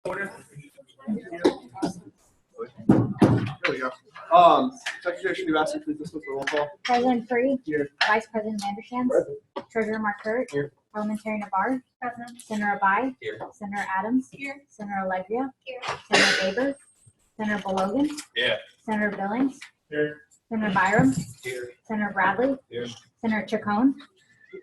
There we go. Secretary, should you ask me please this with the roll call? President Free. Here. Vice President Mandershans. Treasurer Markert. Here. Parliamentarian Navarre. Present. Senator Abai. Here. Senator Adams. Here. Senator Alegria. Here. Senator Baber. Senator Balogan. Yeah. Senator Billings. Here. Senator Byram. Here. Senator Bradley. Here. Senator Chacon.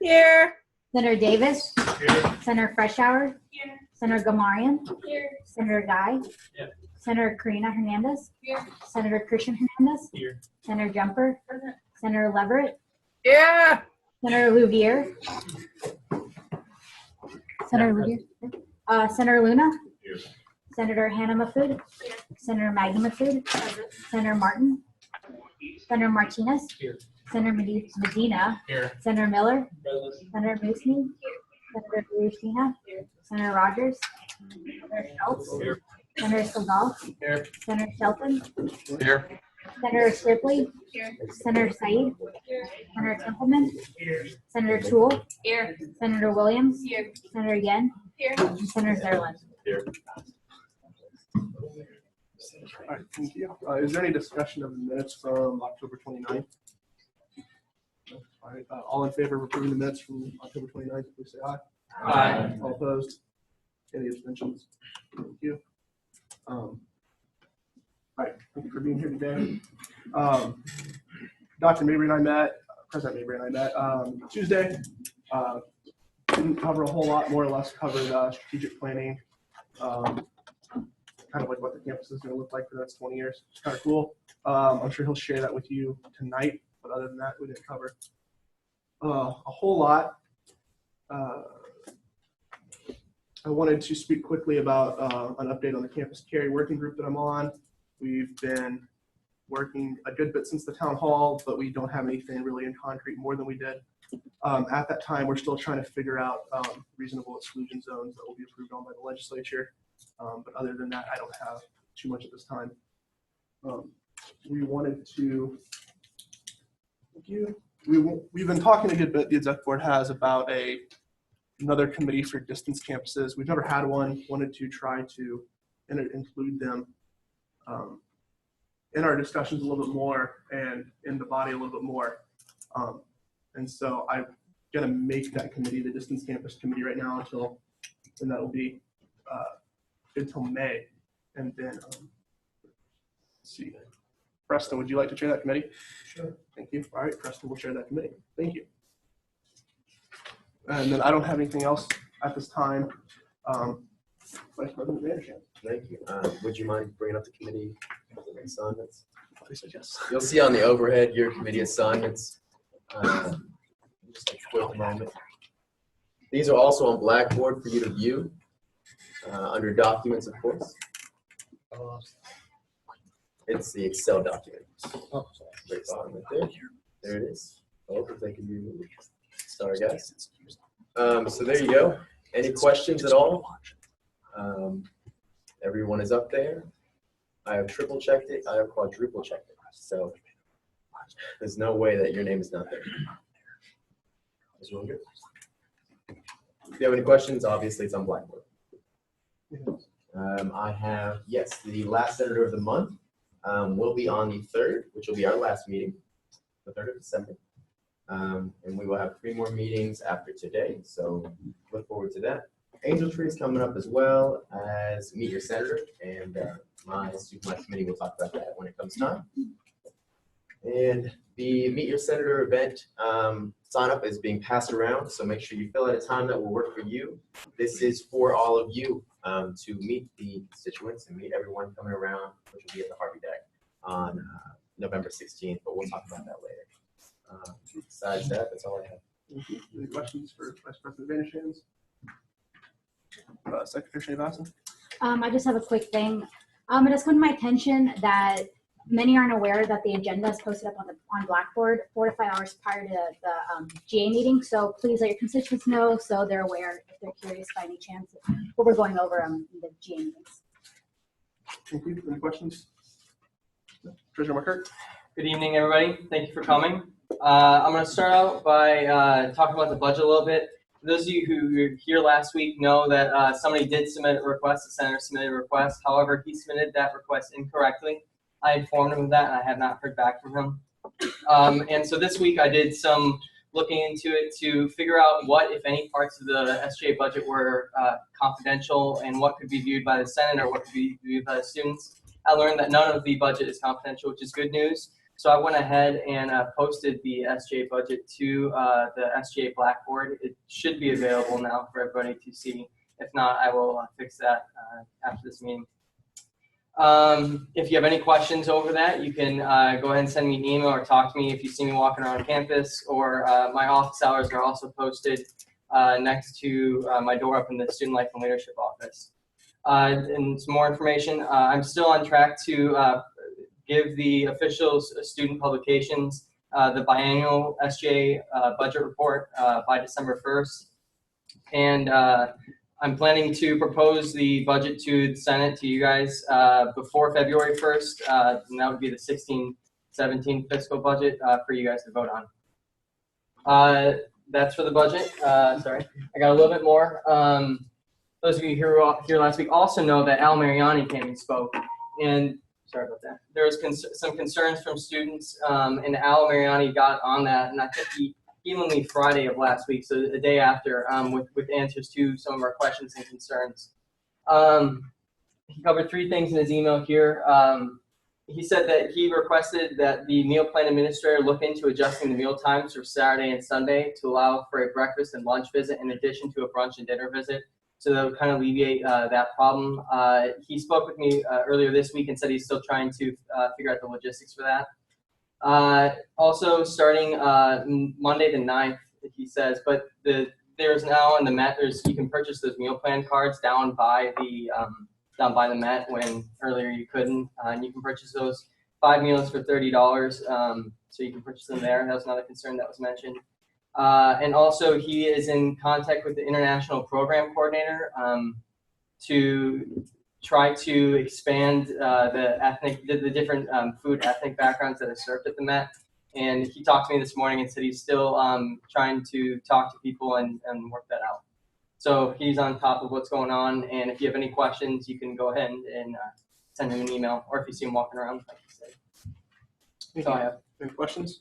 Here. Senator Davis. Here. Senator Freshour. Here. Senator Gamarian. Here. Senator Guy. Yeah. Senator Karina Hernandez. Here. Senator Christian Hernandez. Here. Senator Jumper. Present. Senator Leverett. Yeah. Senator Louvier. Senator Louvier. Senator Luna. Here. Senator Hannah Mahfood. Here. Senator Maggie Mahfood. Senator Martin. Senator Martinez. Here. Senator Medina. Here. Senator Miller. Present. Senator Moosney. Senator Rustina. Senator Rogers. Senator Schultz. Here. Senator Segal. Here. Senator Shelton. Here. Senator Stripley. Here. Senator Said. Here. Senator Templeman. Here. Senator Toole. Here. Senator Williams. Here. Senator Yen. Here. And Senator Zerlin. Here. All right, thank you. Is there any discussion of the minutes from October 29th? All right, all in favor of approving the minutes from October 29th, please say aye. Aye. All opposed? Any abstentions? Thank you. All right, thank you for being here today. Dr. Mabry and I met, President Mabry and I met Tuesday. Didn't cover a whole lot, more or less covered strategic planning, kind of like what the campus is going to look like for the next 20 years. It's kind of cool. I'm sure he'll share that with you tonight, but other than that, we didn't cover a whole lot. I wanted to speak quickly about an update on the campus carry working group that I'm on. We've been working a good bit since the town hall, but we don't have anything really in concrete more than we did. At that time, we're still trying to figure out reasonable exclusion zones that will be approved on by the legislature. But other than that, I don't have too much at this time. We wanted to, thank you. We've been talking a good bit, the exec board has, about another committee for distance campuses. We've never had one, wanted to try to include them in our discussions a little bit more and in the body a little bit more. And so I'm gonna make that committee the distance campus committee right now and that'll be until May. And then, let's see, Preston, would you like to chair that committee? Sure. Thank you. All right, Preston will chair that committee. Thank you. And then I don't have anything else at this time. Vice President Mandershans. Thank you. Would you mind bringing up the committee assignments? Please say yes. You'll see on the overhead your committee assignments. Just a quick moment. These are also on Blackboard for you to view under documents, of course. It's the Excel document. Right bottom right there. There it is. Oh, if they can be moved. Sorry, guys. So there you go. Any questions at all? Everyone is up there. I have triple checked it. I have quadruple checked it. So there's no way that your name is not there. Is everyone good? If you have any questions, obviously it's on Blackboard. I have, yes, the last senator of the month will be on the 3rd, which will be our last meeting, the 3rd of December. And we will have 3 more meetings after today, so look forward to that. Angel Tree is coming up as well as Meet Your Senator, and my Supervisor Committee will talk about that when it comes time. And the Meet Your Senator event sign up is being passed around, so make sure you fill out a time that will work for you. This is for all of you to meet the constituents and meet everyone coming around, which will be at the Harvey Deck on November 16th, but we'll talk about that later. Besides that, that's all I have. Thank you. Any questions for Vice President Mandershans? Secretary Srinivasan? I just have a quick thing. It has come to my attention that many aren't aware that the agenda is posted up on Blackboard 4 to 5 hours prior to the GA meeting. So please let your constituents know so they're aware if they're curious by any chance what we're going over in the GA meetings. Thank you. Any questions? Treasurer Markert? Good evening, everybody. Thank you for coming. I'm going to start out by talking about the budget a little bit. those of you who were here last week know that somebody did submit a request, the senator submitted a request. However, he submitted that request incorrectly. I informed him of that, and I have not heard back from him. And so this week I did some looking into it to figure out what, if any, parts of the SGA budget were confidential and what could be viewed by the Senate or what could be viewed by the students. I learned that none of the budget is confidential, which is good news. So I went ahead and posted the SGA budget to the SGA Blackboard. It should be available now for everybody to see. If not, I will fix that after this meeting. If you have any questions over that, you can go ahead and send me an email or talk to me if you see me walking around campus, or my office hours are also posted next to my door up in the Student Life and Leadership office. And some more information, I'm still on track to give the official student publications the biannual SGA budget report by December 1st. And I'm planning to propose the budget to the Senate to you guys before February 1st, and that would be the 16-17 fiscal budget for you guys to vote on. That's for the budget. Sorry, I got a little bit more. Those of you who were here last week also know that Al Mariani came and spoke, and sorry about that. There was some concerns from students, and Al Mariani got on that, and I think he emailed me Friday of last week, so the day after, with answers to some of our questions and concerns. He covered 3 things in his email here. He said that he requested that the meal plan administrator look into adjusting the meal times for Saturday and Sunday to allow for a breakfast and lunch visit in addition to a brunch and dinner visit. So that would kind of alleviate that problem. He spoke with me earlier this week and said he's still trying to figure out the logistics for that. Also, starting Monday the 9th, he says, but there's now in the Met, you can purchase those meal plan cards down by the Met when earlier you couldn't. And you can purchase those 5 meals for $30, so you can purchase them there. That was another concern that was mentioned. And also, he is in contact with the International Program Coordinator to try to expand the different food ethnic backgrounds that are served at the Met. And he talked to me this morning and said he's still trying to talk to people and work that out. So he's on top of what's going on. And if you have any questions, you can go ahead and send him an email, or if you see him walking around, like I said. That's all I have. Any questions?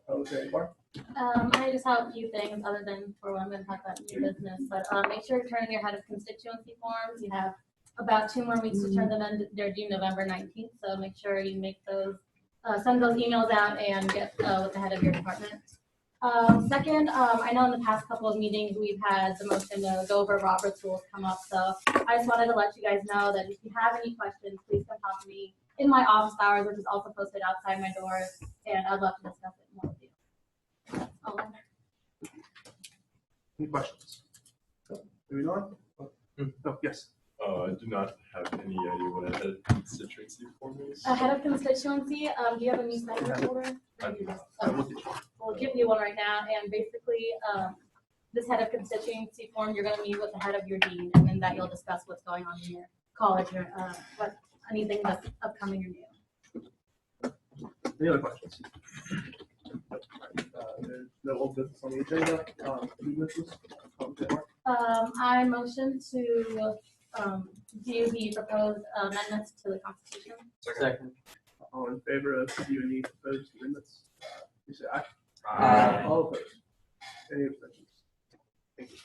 Okay, Mark? I just have a few things other than for what I'm going to talk about new business, but make sure to turn in your head of constituency forms. You have about 2 more weeks to turn them in. They're due November 19th, so make sure you make those, send those emails out and get with the head of your department. Second, I know in the past couple of meetings we've had the motion to go over Robert's rules come up, so I just wanted to let you guys know that if you have any questions, please come talk to me in my office hours, which is also posted outside my doors, and I'd love to discuss it more with you. That's all I have. Any questions? Moving on? Oh, yes. I do not have any idea what a head of constituency form is. A head of constituency, do you have a newsletter folder? I do not. We'll give you one right now, and basically, this head of constituency form, you're gonna meet with the head of your dean, and then that you'll discuss what's going on in your college, or anything that's upcoming or new. Any other questions? There's no old business on the agenda. New business? Mark? I motion to do the proposed amendments to the Constitution. Second. All in favor of viewing the proposed amendments, please say aye. Aye. All opposed? Any abstentions? Thank you.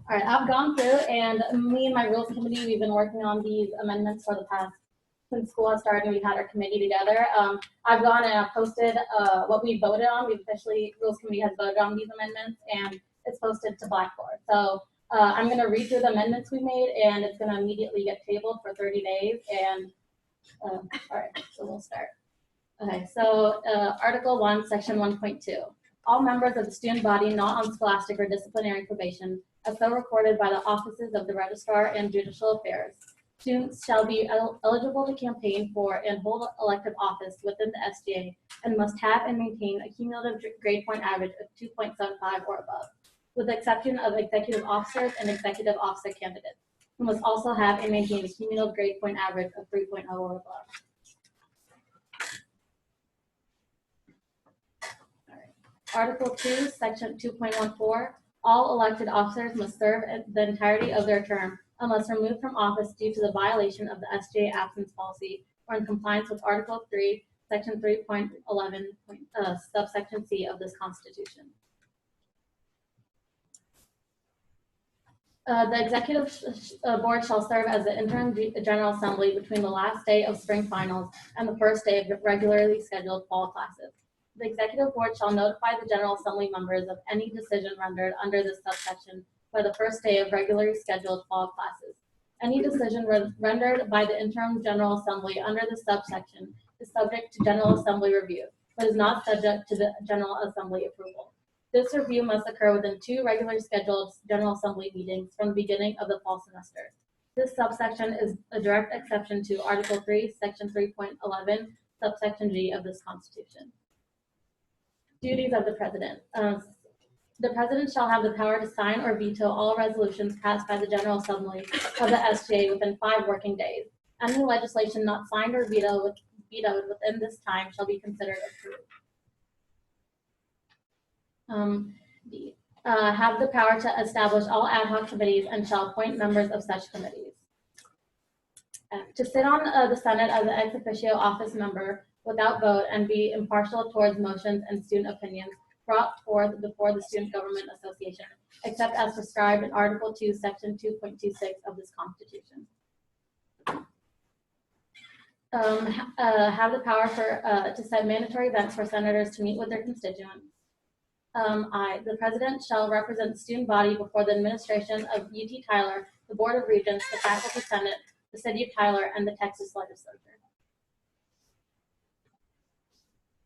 All right, I've gone through, and me and my rules committee, we've been working on these amendments for the past, since school has started, we've had our committee together. I've gone and I've posted what we voted on. We've officially, rules committee has voted on these amendments, and it's posted to Blackboard. So I'm gonna read through the amendments we made, and it's gonna immediately get tabled for 30 days. And all right, so we'll start. Okay, so Article 1, Section 1.2. All members of the student body not on scholastic or disciplinary probation, as so recorded by the offices of the Registrar and Judicial Affairs. Students shall be eligible to campaign for and hold elective office within the SGA and must have and maintain a cumulative grade point average of 2.75 or above. with the exception of executive officers and executive officer candidates, who must also have and maintain a cumulative grade point average of 3.0 or above. Article 2, Section 2.14, all elected officers must serve the entirety of their term unless removed from office due to the violation of the SGA absence policy or in compliance with Article 3, Section 3.11, subsection C of this Constitution. The Executive Board shall serve as the interim General Assembly between the last day of spring finals and the first day of regularly scheduled fall classes. The Executive Board shall notify the General Assembly members of any decision rendered under this subsection by the first day of regularly scheduled fall classes. Any decision rendered by the interim General Assembly under this subsection is subject to General Assembly review, but is not subject to the General Assembly approval. This review must occur within 2 regularly scheduled General Assembly meetings from the beginning of the fall semester. This subsection is a direct exception to Article 3, Section 3.11, subsection G of this Constitution. Duties of the President. The President shall have the power to sign or veto all resolutions passed by the General Assembly of the SGA within 5 working days. Any legislation not signed or vetoed within this time shall be considered approved. Have the power to establish all ad hoc committees and shall appoint members of such committees. To sit on the Senate as an ex officio office member without vote and be impartial towards motions and student opinions brought forth before the Student Government Association, except as prescribed in Article 2, Section 2.26 of this Constitution. Have the power to set mandatory events for senators to meet with their constituents. The President shall represent the student body before the administration of UT Tyler, the Board of Regents, the Faculty Senate, the City of Tyler, and the Texas Legislature.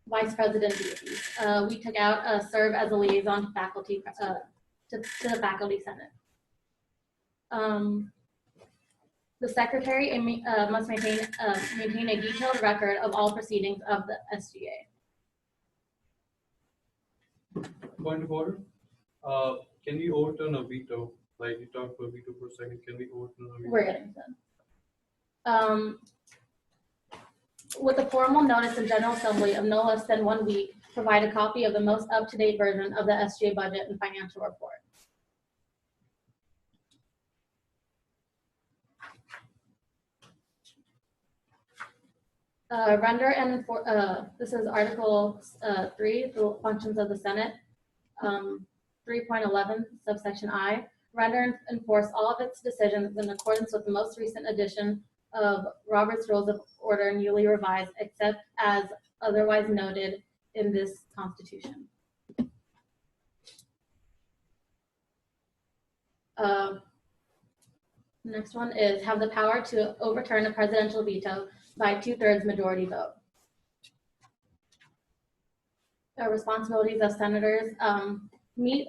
Vice President duties. We took out serve as a liaison to faculty to the Faculty Senate. The Secretary must maintain a detailed record of all proceedings of the SGA. Point of order. Can we overturn a veto? Like you talked about veto for a second. Can we overturn a veto? We're getting to that. With a formal notice of General Assembly of no less than 1 week, provide a copy of the most up-to-date version of the SGA budget and financial report. Render and this is Article 3, the functions of the Senate, 3.11, subsection I. Render and enforce all of its decisions in accordance with the most recent edition of Robert's Rules of Order newly revised, except as otherwise noted in this Constitution. Next one is have the power to overturn a presidential veto by 2/3 majority vote. Responsibilities of senators. Meet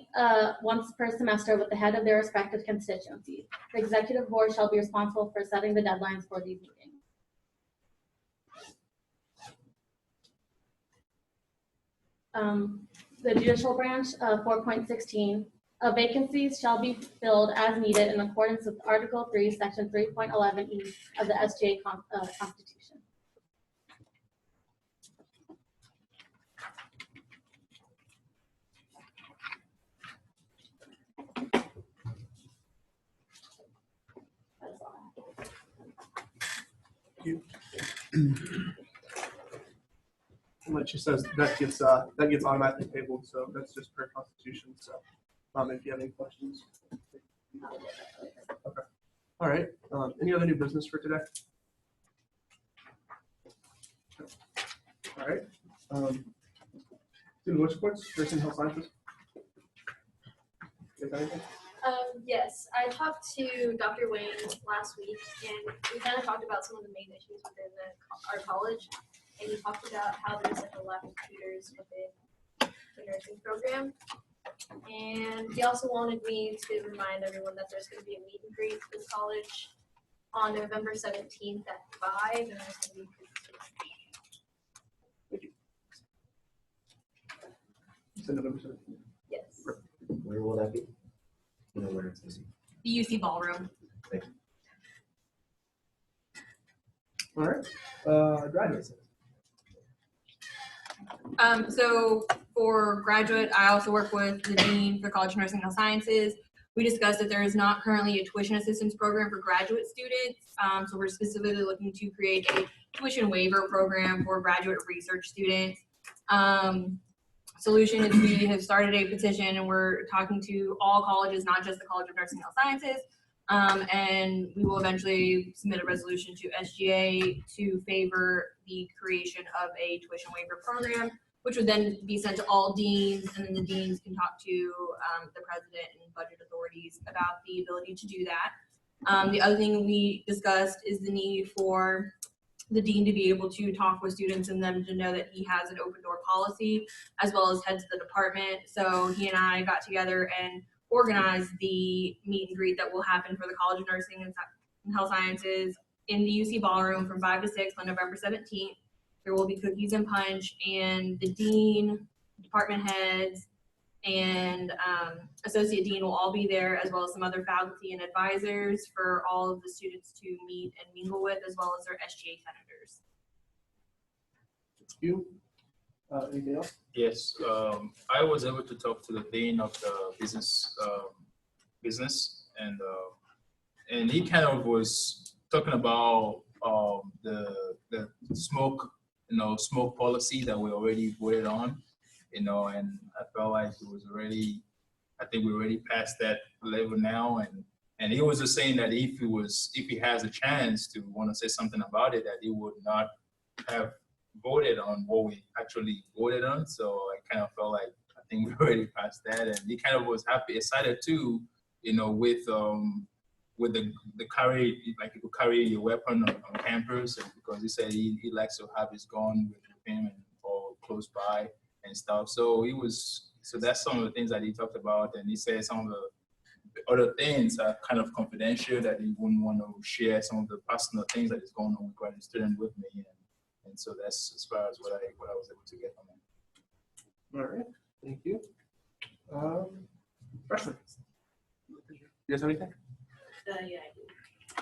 once per semester with the head of their respective constituencies. The Executive Board shall be responsible for setting the deadlines for these meetings. The Judicial Branch, 4.16. Vacancies shall be filled as needed in accordance with Article 3, Section 3.11E of the SGA Constitution. Like she says, that gets automatically tabled, so that's just per Constitution. So, if you have any questions. Okay. All right. Any other new business for today? All right. Student voice reports. Nursing health sciences. Yes, I talked to Dr. Wayne last week, and we kind of talked about some of the main issues within our college, and he talked about how there's like a lack of tutors within the nursing program. And he also wanted me to remind everyone that there's going to be a meet and greet with college on November 17th at 5, and there's going to be So November 17th. yes. Where will that be? You know where it's gonna be. The UC Ballroom. All right, graduates. So for graduate, I also work with the Dean for College of Nursing and Health Sciences. We discussed that there is not currently a tuition assistance program for graduate students. So we're specifically looking to create a tuition waiver program for graduate research students. Solution is we have started a petition and we're talking to all colleges, not just the College of Nursing and Health Sciences. And we will eventually submit a resolution to SGA to favor the creation of a tuition waiver program, which would then be sent to all deans, and then the deans can talk to the president and budget authorities about the ability to do that. The other thing we discussed is the need for the dean to be able to talk with students and them to know that he has an open door policy, as well as heads of the department. So he and I got together and organized the meet and greet that will happen for the College of Nursing and Health Sciences in the UC Ballroom from 5 to 6 on November 17th. There will be cookies and punch, and the dean, department heads, and associate dean will all be there, as well as some other faculty and advisors for all of the students to meet and mingle with, as well as their SGA senators. You, anything else? Yes, I was able to talk to the dean of the business, and he kind of was talking about the smoke, smoke policy that we already voted on, and I felt like it was already, I think we already passed that level now, and he was just saying that if he has a chance to want to say something about it, that he would not have voted on what we actually voted on. So I kind of felt like I think we already passed that, and he kind of was excited too, with the carry, like you could carry your weapon on campus, and because he said he likes to have his gun with him and or close by and stuff. So that's some of the things that he talked about, and he said some of the other things are kind of confidential, that he wouldn't want to share some of the personal things that is going on with graduate student with me. And so that's as far as what I was able to get from him. All right, thank you. Freshmen. You guys have anything? Yeah,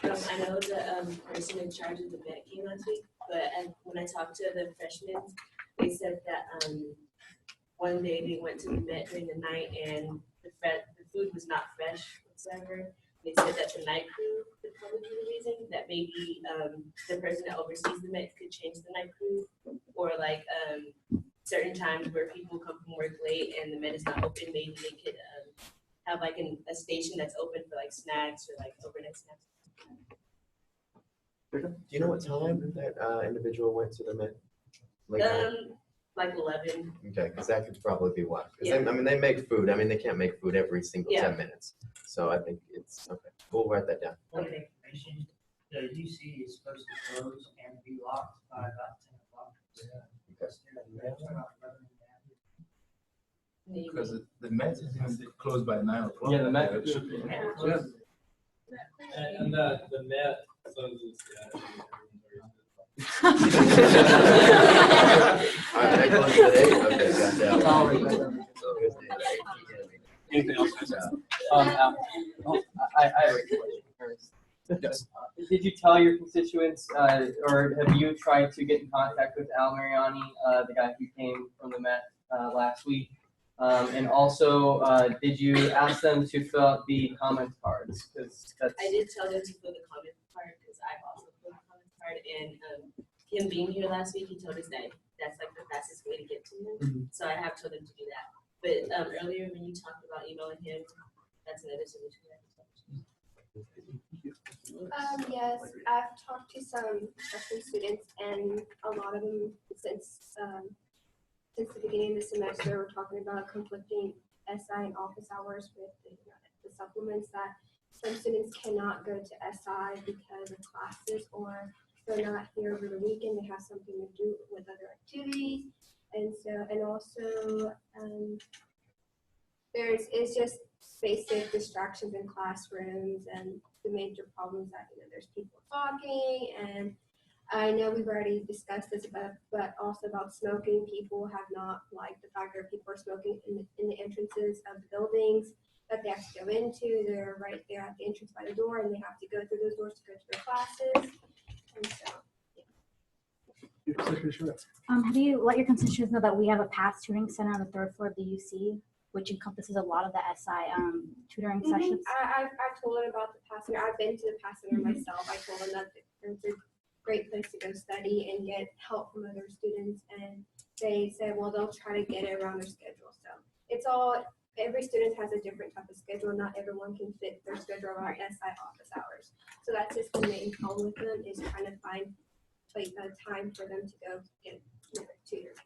I do. I know the person in charge of the vet came last week, but when I talked to the freshmen, they said that one day they went to the vet during the night and the food was not fresh whatsoever. They said that the night crew could probably be the reason, that maybe the person that oversees the Met could change the night crew, or like certain times where people come from work late and the Met is not open, maybe they could have like a station that's open for like snacks or like overnight snacks. Do you know what time that individual went to the Met? Like 11. Okay, because that could probably be why. Because they make food. I mean, they can't make food every single 10 minutes. So I think it's okay. We'll write that down. Okay. The UC is supposed to close and be locked by about 10 o'clock. Because the Met is closed by 9 o'clock. Yeah, the Met. And the Met closes. That goes today? Okay, gotcha. Anything else? I have a question first. Yes. Did you tell your constituents, or have you tried to get in contact with Al Mariani, the guy who came from the Met last week? And also, did you ask them to fill out the comment cards? I did tell them to fill the comment card because I've also filled the comment card, and him being here last week, he told us that that's like the fastest way to get to him. Mm-hmm. So I have told him to do that. But earlier when you talked about emailing him, that's another solution. Yes, I've talked to some freshman students, and a lot of them since the beginning of the semester were talking about conflicting SI and office hours with the supplements, that some students cannot go to SI because of classes, or they're not here over the weekend, they have something to do with other activities. And so, and also it's just basic distractions in classrooms, and the major problems that there's people talking, and I know we've already discussed this, but also about smoking. People have not liked the fact that people are smoking in the entrances of the buildings that they have to go into. They're right there at the entrance by the door, and they have to go through those doors to go to their classes. And so, Have you let your constituents know that we have a past tutoring center on the 3rd floor of the UC, which encompasses a lot of the SI tutoring sessions? I've told them about the Pass Center. I've been to the Pass Center myself. I told them that it's a great place to go study and get help from other students. And they said, well, they'll try to get it around their schedule. So it's all, every student has a different type of schedule. Not everyone can fit their schedule around SI office hours. So that's just the main goal with them, is trying to find time for them to go get tutored.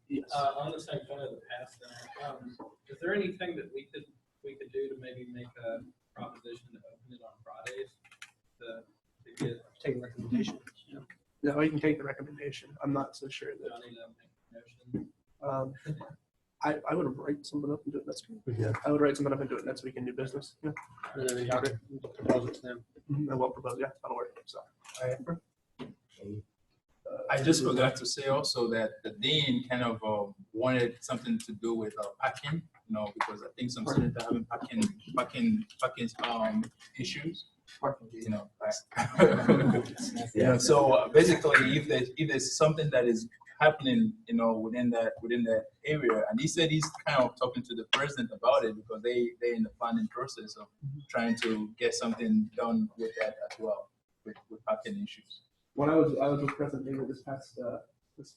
Yes. On the same point of the past, is there anything that we could do to maybe make a proposition to open it on Fridays to get? Take a recommendation. No, you can take the recommendation. I'm not so sure Do that. I need to make a motion? I would write something up and do it next week. Yeah. I would write something up and do it next week in new business. Yeah. And then got it, propose it to them. I will propose. Yeah, that'll work. So. I just forgot to say also that the dean kind of wanted something to do with parking, you know, because I think some students are having parking issues. You know, yeah. So basically, if there's something that is happening, you know, within that area, and he said he's kind of talking to the president about it because they're in the planning process of trying to get something done with that as well, with parking issues. When I was with President David this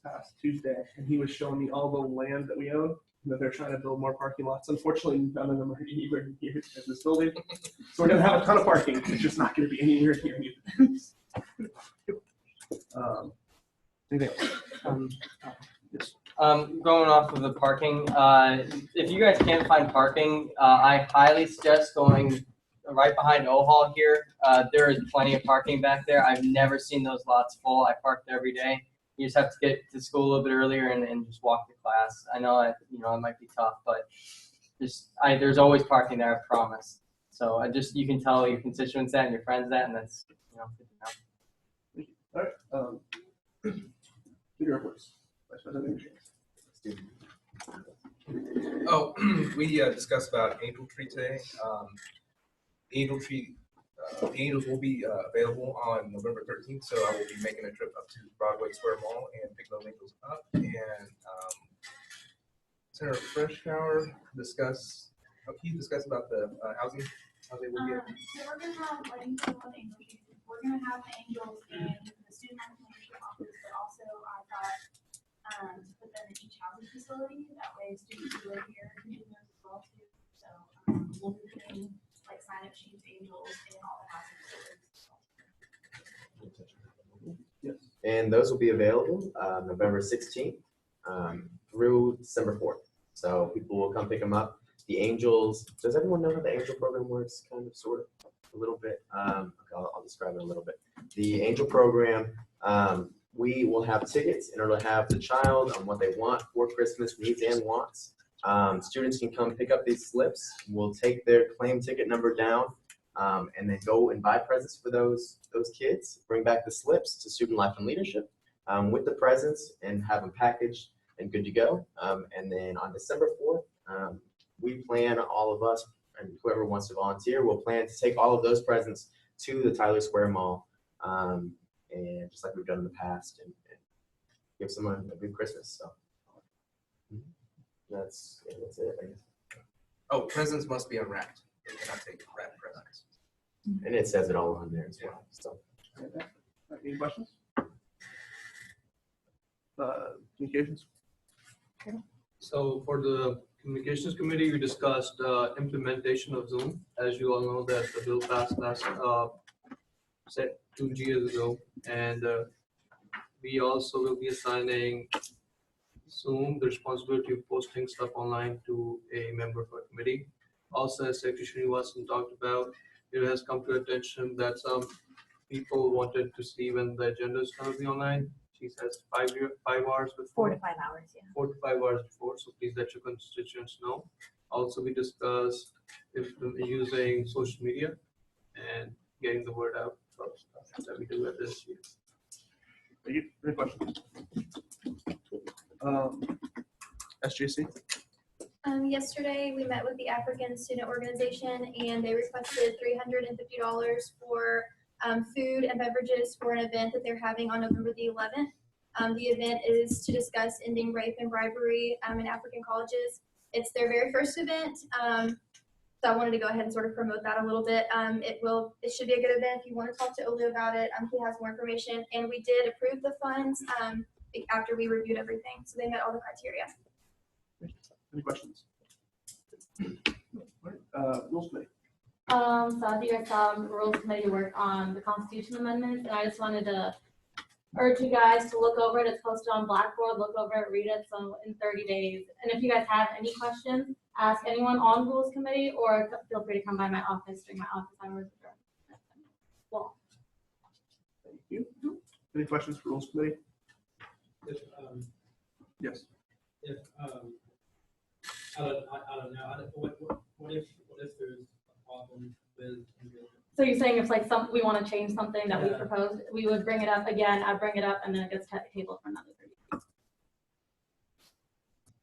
past Tuesday, and he was showing me all the land that we own, that they're trying to build more parking lots. Unfortunately, none of them are anywhere near this building, so we're gonna have a ton of parking. It's just not gonna be anywhere near anything else? Yes. Going off of the parking, if you guys can't find parking, I highly suggest going right behind O-Hall here. There is plenty of parking back there. I've never seen those lots full. I park there every day. You just have to get to school a little bit earlier and just walk to class. I know it might be tough, but there's always parking there, I promise. So you can tell your constituents that and your friends that, and that's good to know. All right. Peter reports. Vice President Anderson. Oh, we discussed about Angel Tree today. Angel Tree, Angels will be available on November 13th, so I will be making a trip up to Broadway Square Mall and pick those angels up. And Senator Freshhour he discussed about the housing, how they will get. So we're gonna have, like you said, with Angel Tree, we're gonna have the angels in the student leadership office, but also I thought to put them in each housing facility. That way students who live here can do those as well too. So we'll be putting like sign up sheets, angels in all the housing facilities. And those will be available November 16th through December 4th. So people will come pick them up. The angels, does everyone know how the angel program works? Kind of, sort of, a little bit. Okay, I'll describe it a little bit. The angel program, we will have tickets in order to have the child on what they want for Christmas, needs and wants. Students can come pick up these slips. We'll take their claim ticket number down and then go and buy presents for those kids. Bring back the slips to Student Life and Leadership with the presents and have them packaged and good to go. And then on December 4th, we plan, all of us and whoever wants to volunteer, will plan to take all of those presents to the Tyler Square Mall, and just like we've done in the past, and give someone a good Christmas. So that's it, I guess. Oh, presents must be unwrapped. They cannot take wrapped presents. And it says it all on there as well. So. Any questions? Communications? So for the communications committee, we discussed implementation of Zoom. As you all know, that the bill passed last 2 years ago, and we also will be assigning Zoom the responsibility of posting stuff online to a member of our committee. Also, as Secretary Srinivasan talked about, it has come to attention that some people wanted to see when the agenda is going to be online. She says 5 hours before. 4 to 5 hours, yeah. 4 to 5 hours before, so please let your constituents know. Also, we discussed using social media and getting the word out folks that we do with this year. Thank you. Any questions? SGC? Yesterday, we met with the African Student Organization, and they requested $350 for food and beverages for an event that they're having on November the 11th. The event is to discuss ending rape and bribery in African colleges. It's their very first event, so I wanted to go ahead and sort of promote that a little bit. It should be a good event. If you want to talk to Olu about it, he has more information. And we did approve the funds after we reviewed everything, so they met all the criteria. Any questions? Rules Committee. So as you guys saw, the Rules Committee worked on the Constitution amendments, and I just wanted to urge you guys to look over it. It's posted on Blackboard. Look over it, read it. So in 30 days. And if you guys have any questions, ask anyone on Rules Committee, or feel free to come by my office during my office hours. Well, Thank you. Any questions for Rules Committee? If, Yes. if, I don't know, what if there's a problem with? so you're saying if like we want to change something that we proposed, we would bring it up again. I bring it up, and then it gets tabled for another 30 days.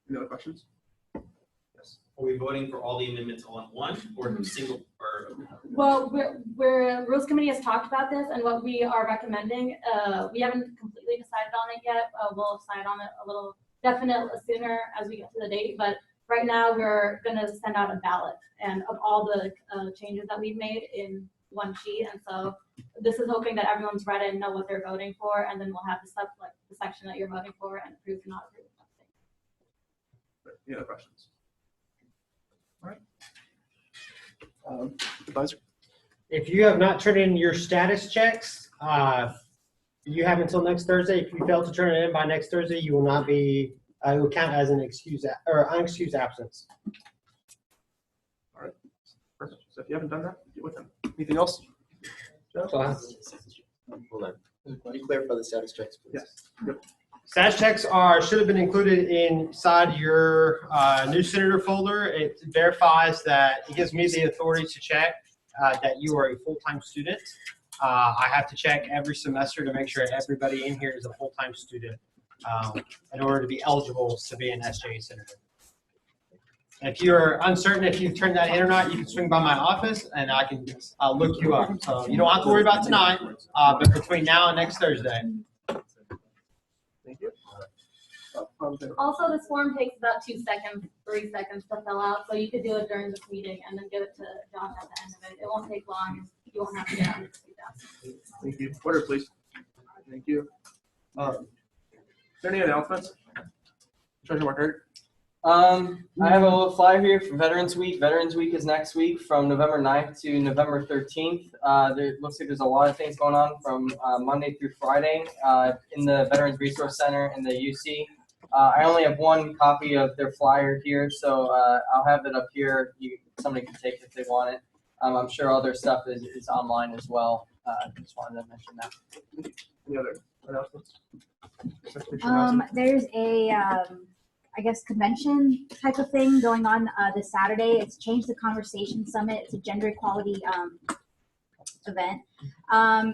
Any other questions? Yes. Are we voting for all the amendments all at once or single or? Well, Rules Committee has talked about this, and what we are recommending, we haven't completely decided on it yet. We'll decide on it a little definite sooner as we get to the date, but right now we're going to send out a ballot and of all the changes that we've made in one sheet, and so this is hoping that everyone's read it and know what they're voting for, and then we'll have the stuff like the section that you're voting for and approve or not approve. Any other questions? All right. Advisor. If you have not turned in your status checks, you have until next Thursday. If you fail to turn it in by next Thursday, you will not be, it will count as an unexcused absence. All right. Perfect. So if you haven't done that, get with them. Anything else? Hold on. Can you clarify the status checks, please? Yes. Yep. Status checks should have been included inside your new senator folder. It verifies that it gives me the authority to check that you are a full-time student. I have to check every semester to make sure everybody in here is a full-time student in order to be eligible to be an SGA senator. If you're uncertain if you've turned that in or not, you can swing by my office and I can look you up. So you don't have to worry about tonight, but between now and next Thursday. Thank you. Also, this form takes about 2 seconds, 3 seconds to fill out, so you could do it during this meeting and then give it to Josh at the end of it. It won't take long. You won't have to get out of the Thank you. Order, please. Thank you. Is there any announcements? Treasurer Mark. I have a little flyer here for Veterans Week. Veterans Week is next week from November 9th to November 13th. There looks like there's a lot of things going on from Monday through Friday in the Veterans Resource Center in the UC. I only have one copy of their flyer here, so I'll have it up here. Somebody can take it if they want it. I'm sure other stuff is online as well. Just wanted to mention that. Any other announcements? There's a, I guess, convention type of thing going on this Saturday. It's Change the Conversation Summit. It's a gender equality event.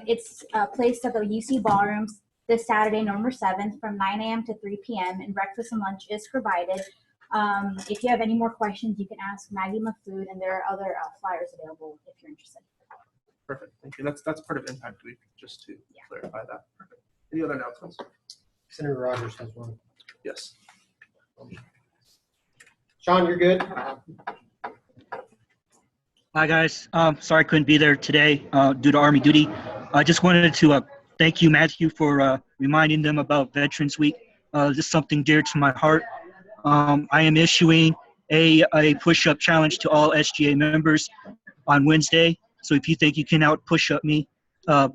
It's placed at the UC Ballrooms this Saturday, November 7th from 9 a.m. to 3 p.m. and breakfast and lunch is provided. If you have any more questions, you can ask Maggie McFood, and there are other flyers available if you're interested. Perfect. Thank you. That's part of Impact Week, just to clarify that. Perfect. Any other announcements? Senator Rogers has one. Yes. Sean, you're good. Hi guys. Sorry I couldn't be there today due to Army duty. I just wanted to thank you, Matthew, for reminding them about Veterans Week. This is something dear to my heart. I am issuing a push-up challenge to all SGA members on Wednesday. So if you think you can out-push-up me,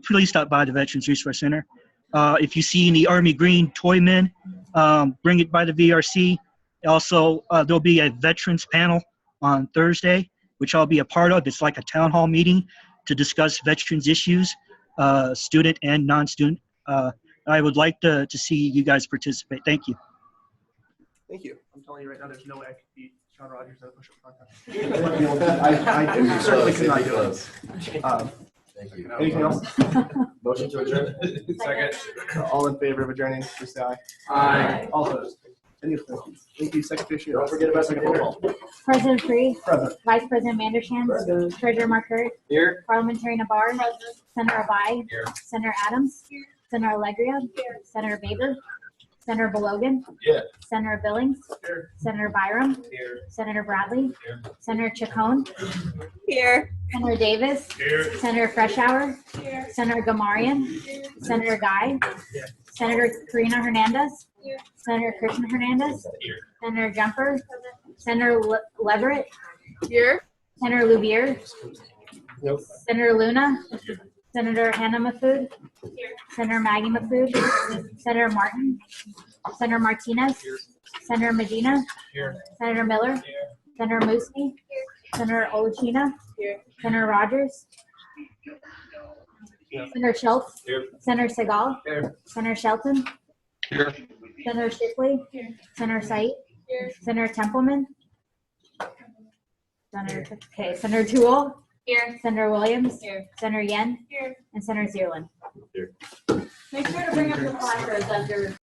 please stop by the Veterans Resource Center. If you see any Army Green toy men, bring it by the VRC. Also, there'll be a veterans panel on Thursday, which I'll be a part of. It's like a town hall meeting to discuss veterans issues, student and non-student. I would like to see you guys participate. Thank you. Thank you. I'm telling you right now, there's no way I could beat Sean Rogers at a push-up contest. I certainly could not do it. Thank you. Anything else? Motion to adjourn? Second. All in favor of adjourning, please say aye. Aye. All opposed? Any abstentions? Thank you, Secretary Sheila. Don't forget about the Second dinner. roll call. President Free, Present. Vice President Mandershan, Treasurer Markert, Here. Parliamentary Navarre, Senator Abai, Here. Senator Adams, Senator Allegria, Senator Baber, Senator Belogan, Yeah. Senator Billings, Senator Byram, Here. Senator Bradley, Senator Chacon, Here. Senator Davis, Senator Freshour, Senator Gamarian, Senator Guy, Senator Karina Hernandez, Senator Christian Hernandez, Senator Jumper, Senator Leverett, Here. Senator Louvier, Nope. Senator Luna, Senator Hannah Mahfood, Senator Maggie Mahfood, Senator Martin, Senator Martinez, Senator Medina, Senator Miller, Senator Moosey, Senator Olachina, Senator Rogers, Senator Schultz, Senator Segal, Senator Shelton, Senator Shipley, Senator Said, Senator Templeman, Senator Toole, Senator Williams, Senator Yen, and Senator Zierland. Make sure to bring up the placards under